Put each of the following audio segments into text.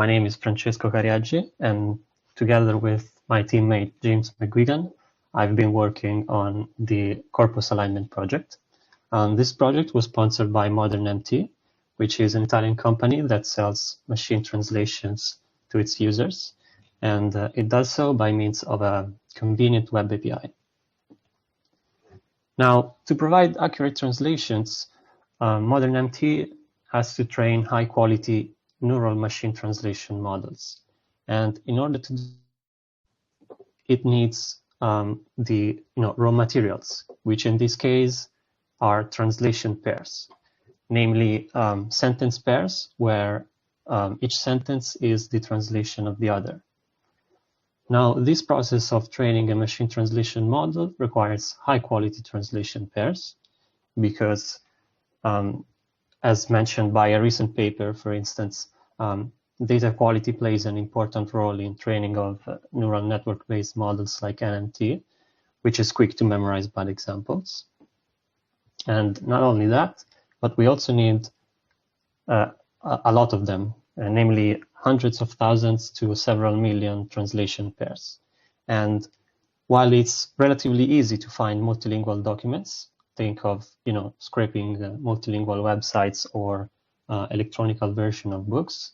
My name is Francesco Cariaggi, and together with my teammate James McGuigan, I've been working on the Corpus alignment project. This project was sponsored by Modern MT, which is an Italian company that sells machine translations to its users, and it does so by means of a convenient web API. Now, to provide accurate translations, Modern MT has to train high-quality neural machine translation models. And in order to do it needs the raw materials, which in this case are translation pairs, namely sentence pairs, where each sentence is the translation of the other. Now, this process of training a machine translation model requires high-quality translation pairs because as mentioned by a recent paper, for instance, data quality plays an important role in training of neural network-based models like NMT, which is quick to memorize bad examples. And not only that, but we also need a lot of them, namely hundreds of thousands to several million translation pairs. And while it's relatively easy to find multilingual documents, think of scraping multilingual websites or electronic version of books.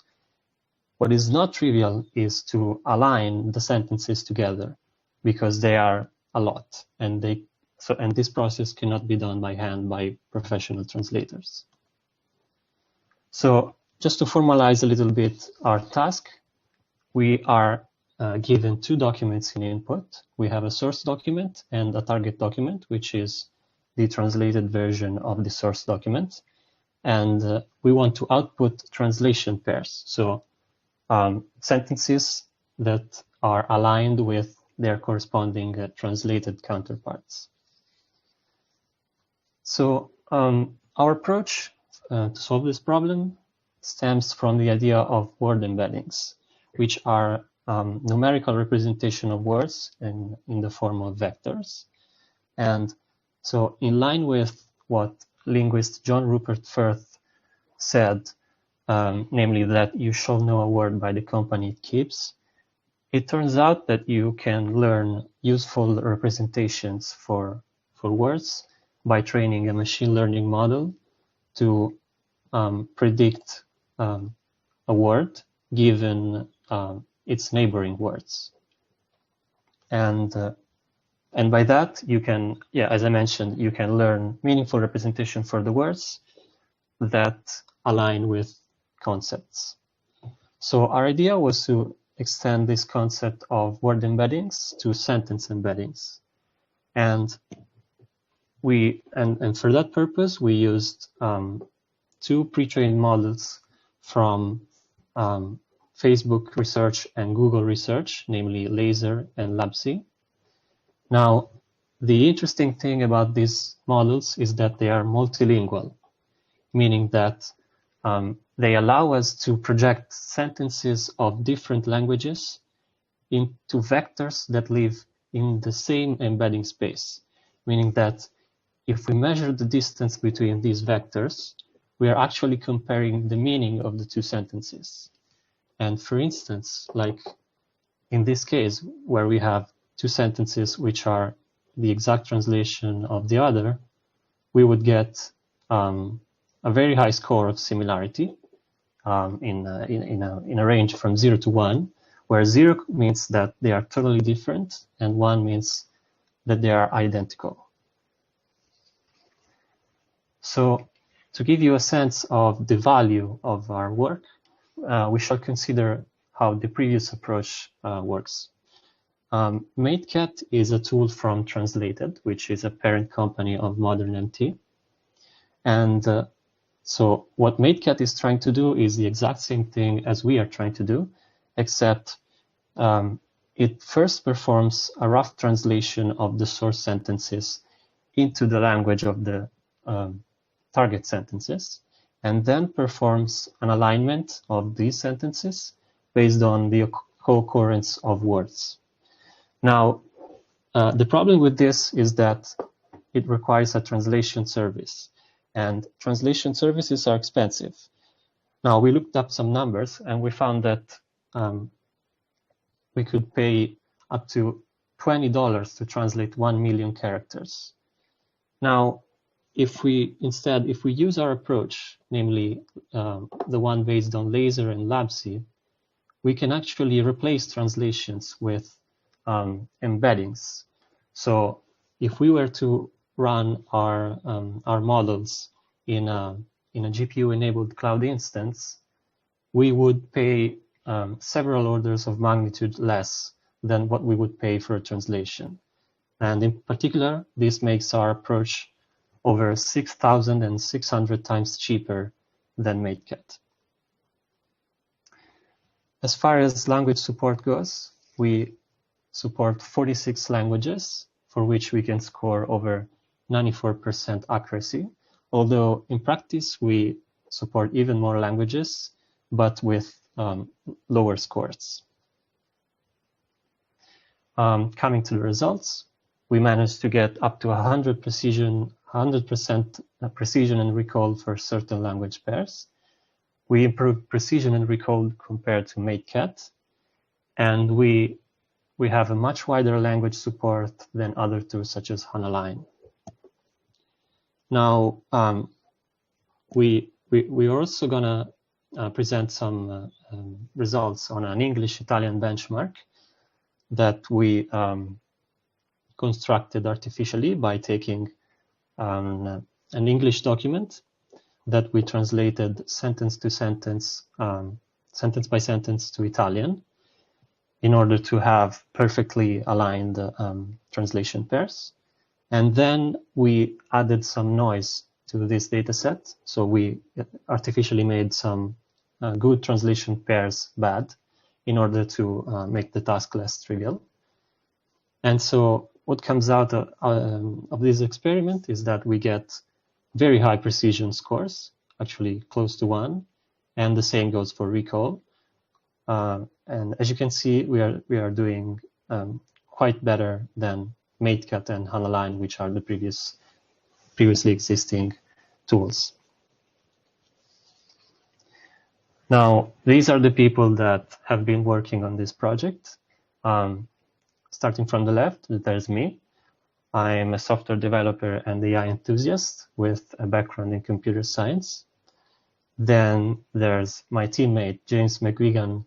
What is not trivial is to align the sentences together because they are a lot, and this process cannot be done by hand by professional translators. So just to formalize a little bit our task, we are given two documents in input. We have a source document and a target document, which is the translated version of the source document. And we want to output translation pairs. So sentences that are aligned with their corresponding translated counterparts. So our approach to solve this problem stems from the idea of word embeddings, which are numerical representation of words in the form of vectors. And so in line with what linguist John Rupert Firth said, namely that you shall know a word by the company it keeps, it turns out that you can learn useful representations for words by training a machine learning model to predict a word given its neighboring words. And by that, you can, as I mentioned, you can learn meaningful representation for the words that align with concepts. So our idea was to extend this concept of word embeddings to sentence embeddings. And for that purpose, we used two pre-trained models from Facebook research and Google research, namely Laser and LabC. Now, the interesting thing about these models is that they are multilingual, meaning that they allow us to project sentences of different languages into vectors that live in the same embedding space, meaning that if we measure the distance between these vectors, we are actually comparing the meaning of the two sentences. And for instance, like in this case, where we have two sentences which are the exact translation of the other, we would get a very high score of similarity in a range from 0 to 1, where 0 means that they are totally different and 1 means that they are identical. So to give you a sense of the value of our work, we shall consider how the previous approach works. MateCat is a tool from Translated, which is a parent company of Modern MT. And so what MateCat is trying to do is the exact same thing as we are trying to do, except it first performs a rough translation of the source sentences into the language of the target sentences, and then performs an alignment of these sentences based on the co-occurrence of words. Now, the problem with this is that it requires a translation service, and translation services are expensive. Now, we looked up some numbers and we found that we could pay up to $20 to translate 1 million characters. Now, if we use our approach, namely the one based on laser and LabC, we can actually replace translations with embeddings. So if we were to run our models in a GPU-enabled cloud instance, we would pay several orders of magnitude less than what we would pay for a translation. And in particular, this makes our approach over 6,600 times cheaper than MateCat. As far as language support goes, we support 46 languages for which we can score over 94% accuracy, although in practice we support even more languages, but with lower scores. Coming to the results, we managed to get up to 100% precision and recall for certain language pairs. We improved precision and recall compared to MateCat, and we have a much wider language support than other tools such as HANA-Line. Now, we're also gonna present some results on an English-Italian benchmark that we constructed artificially by taking an English document that we translated sentence to sentence, sentence by sentence to Italian in order to have perfectly aligned translation pairs. And then we added some noise to this data set. So we artificially made some good translation pairs bad in order to make the task less trivial. And so what comes out of this experiment is that we get very high precision scores, actually close to 1, and the same goes for recall. And as you can see, we are doing quite better than MateCat and HANA-Line, which are the previously existing tools. Now, these are the people that have been working on this project. Starting from the left, there's me. I'm a software developer and AI enthusiast with a background in computer science. Then there's my teammate, James McGuigan,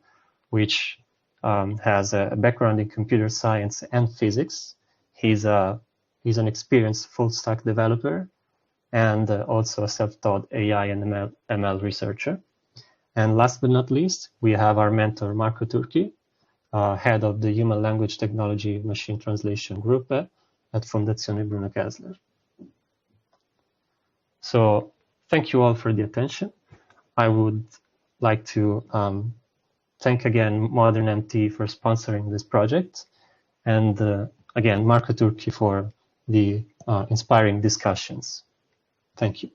which has a background in computer science and physics. He's an experienced full-stack developer and also a self-taught AI and ML researcher. And last but not least, we have our mentor, Marco Turchi, head of the Human Language Technology Machine Translation Group at Fondazione Bruno Kessler. So thank you all for the attention. I would like to thank again ModernMT for sponsoring this project, and again, Marco Turchi for the inspiring discussions. Thank you.